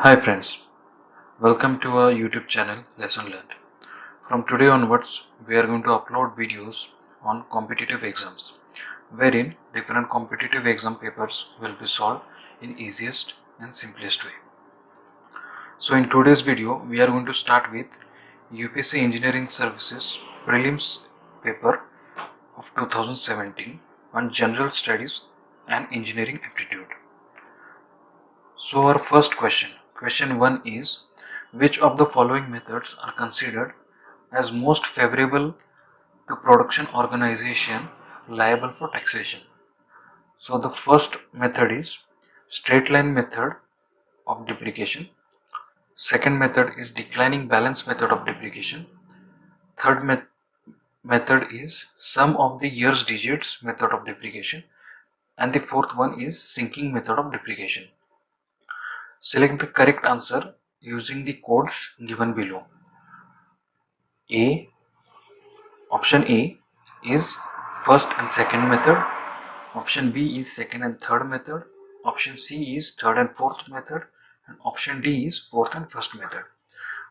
Hi friends, welcome to our YouTube channel Lesson Learned. From today onwards, we are going to upload videos on competitive exams, wherein different competitive exam papers will be solved in easiest and simplest way. So in today's video, we are going to start with UPSC Engineering Services Prelims paper of 2017 on General Studies and Engineering Aptitude. So our first question 1 is, which of the following methods are considered as most favorable to production organization liable for taxation? So the first method is straight line method of depreciation. Second method is declining balance method of depreciation. Third method is sum of the year's digits method of depreciation. And the fourth one is sinking method of depreciation. Select the correct answer using the codes given below. Option A is first and second method. Option B is second and third method. Option C is third and fourth method. And option D is fourth and first method.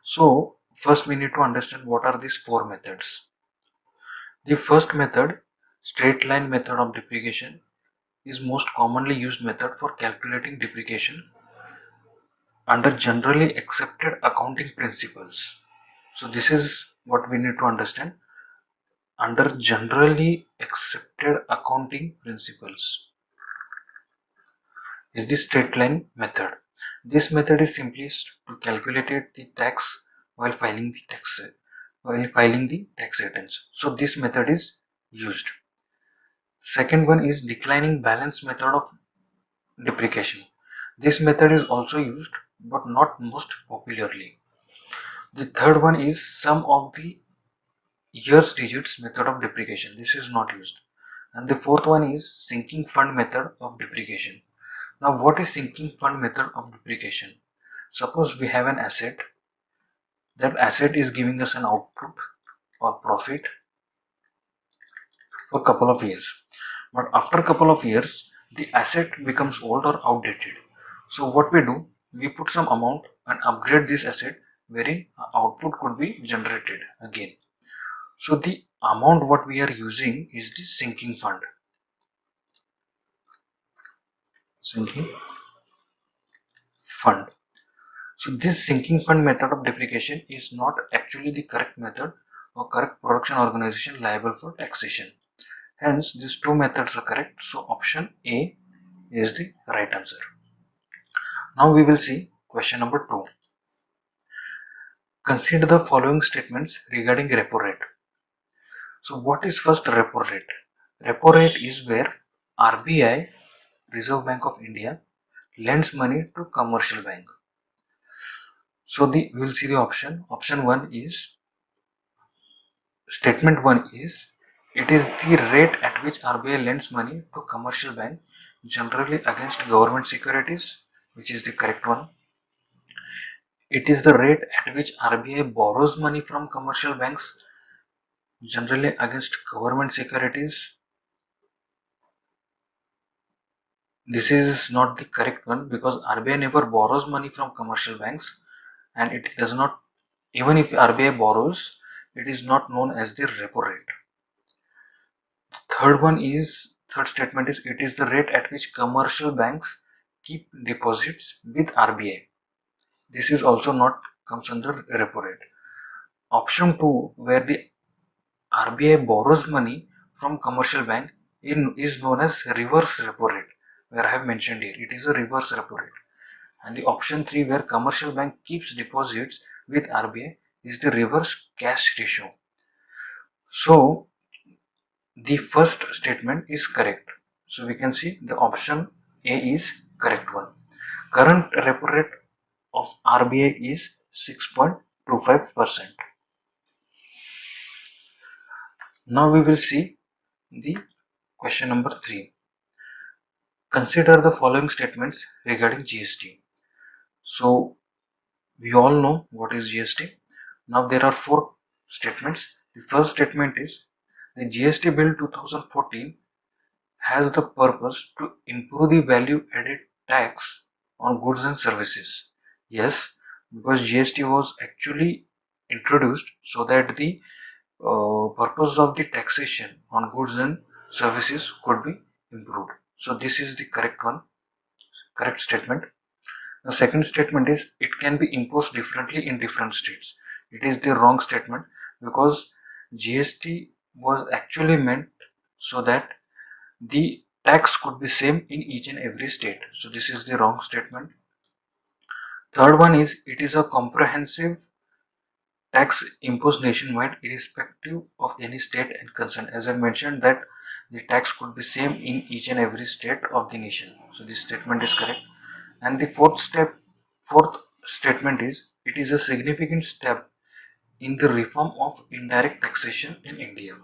So first we need to understand what are these four methods. The first method, straight line method of depreciation, is most commonly used method for calculating depreciation under generally accepted accounting principles. So this is what we need to understand under generally accepted accounting principles is the straight line method. This method is simplest to calculate the tax while filing the tax returns. So this method is used. Second one is declining balance method of depreciation. This method is also used but not most popularly. The third one is sum of the year's digits method of depreciation. This is not used. And the fourth one is sinking fund method of depreciation. Now what is sinking fund method of depreciation? Suppose we have an asset. That asset is giving us an output or profit for a couple of years. But after a couple of years, the asset becomes old or outdated. So what we do, we put some amount and upgrade this asset wherein output could be generated again. So the amount what we are using is the sinking fund. Sinking fund. So this sinking fund method of depreciation is not actually the correct method or correct production organization liable for taxation. Hence these two methods are correct. So option A is the right answer. Now we will see question number 2. Consider the following statements regarding repo rate. So what is first repo rate? Repo rate is where RBI, Reserve Bank of India, lends money to commercial bank. So we will see the option. Option 1 is, statement 1 is, it is the rate at which RBI lends money to commercial bank generally against government securities, which is the correct one. It is the rate at which RBI borrows money from commercial banks generally against government securities. This is not the correct one because RBI never borrows money from commercial banks, and it does not, even if RBI borrows, it is not known as the repo rate. Third statement is, it is the rate at which commercial banks keep deposits with RBI. This is also not comes under repo rate. Option 2, where the RBI borrows money from commercial bank, is known as reverse repo rate, where I have mentioned here. It is a reverse repo rate. And the option 3, where commercial bank keeps deposits with RBI, is the reverse cash ratio. So the first statement is correct. So we can see the option A is correct one. Current repo rate of RBI is 6.25%. Now we will see the question number 3. Consider the following statements regarding GST. So we all know what is GST. Now there are 4 statements. The first statement is, the GST Bill 2014 has the purpose to improve the value added tax on goods and services. Yes, because GST was actually introduced so that the purpose of the taxation on goods and services could be improved. So this is the correct one, correct statement. The second statement is it can be imposed differently in different states. It is the wrong statement because GST was actually meant so that the tax could be same in each and every state. So this is the wrong statement. Third one is it is a comprehensive tax imposed nationwide irrespective of any state and concern. As I mentioned that the tax could be same in each and every state of the nation. So this statement is correct. And the fourth statement is it is a significant step in the reform of indirect taxation in India.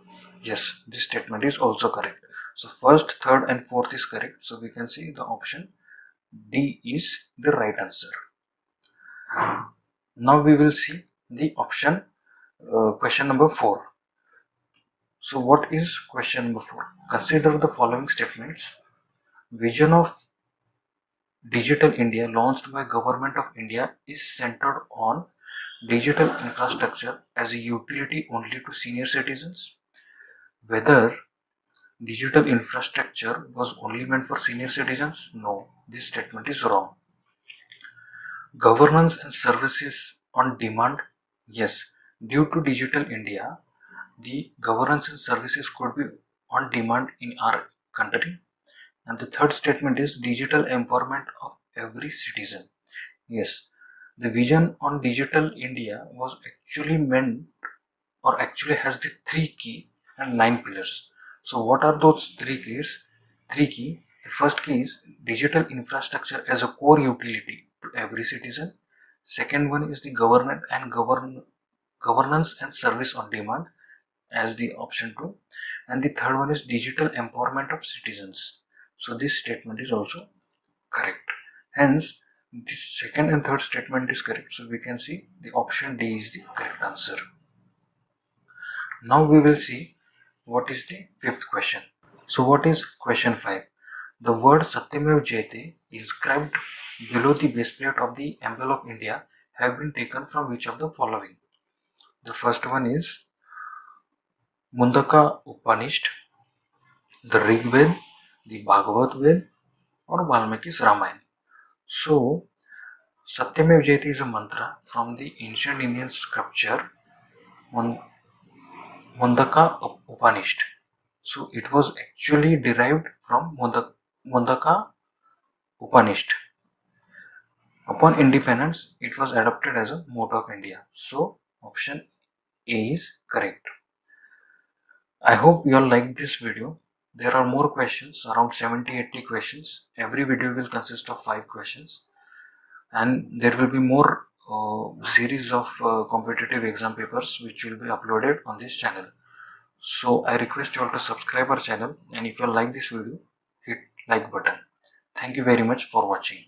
Yes, this statement is also correct. So first, third and fourth is correct. So we can see the option D is the right answer. Now we will see the option question number 4. So what is question number 4? Consider the following statements. Vision of Digital India launched by Government of India is centered on digital infrastructure as a utility only to senior citizens. Whether digital infrastructure was only meant for senior citizens? No, this statement is wrong. Governance and services on demand? Yes, due to Digital India, the governance and services could be on demand in our country. And the third statement is digital empowerment of every citizen. Yes, the vision on Digital India was actually meant or actually has the 3 key and 9 pillars. So what are those 3 keys? 3 key. The first key is digital infrastructure as a core utility to every citizen. Second one is the governance and service on demand as the option 2, and the third one is digital empowerment of citizens. So this statement is also correct. Hence, the second and third statement is correct. So we can see the option D is the correct answer. Now we will see what is the fifth question. So what is question 5? The word Satyamev Jayate inscribed below the base plate of the emblem of India have been taken from which of the following? The first one is Mundaka Upanishad, the Rig Ved, the Bhagavad Ved, or Valmiki's Ramayana. So Satyamev Jayate is a mantra from the ancient Indian scripture Mundaka Upanishad. So it was actually derived from Mundaka Upanishad. Upon independence, it was adopted as a motto of India. So option A is correct. I hope you all liked this video. There are more questions, around 70-80 questions. Every video will consist of 5 questions. And there will be more series of competitive exam papers which will be uploaded on this channel. So I request you all to subscribe our channel, and if you like this video, hit like button. Thank you very much for watching.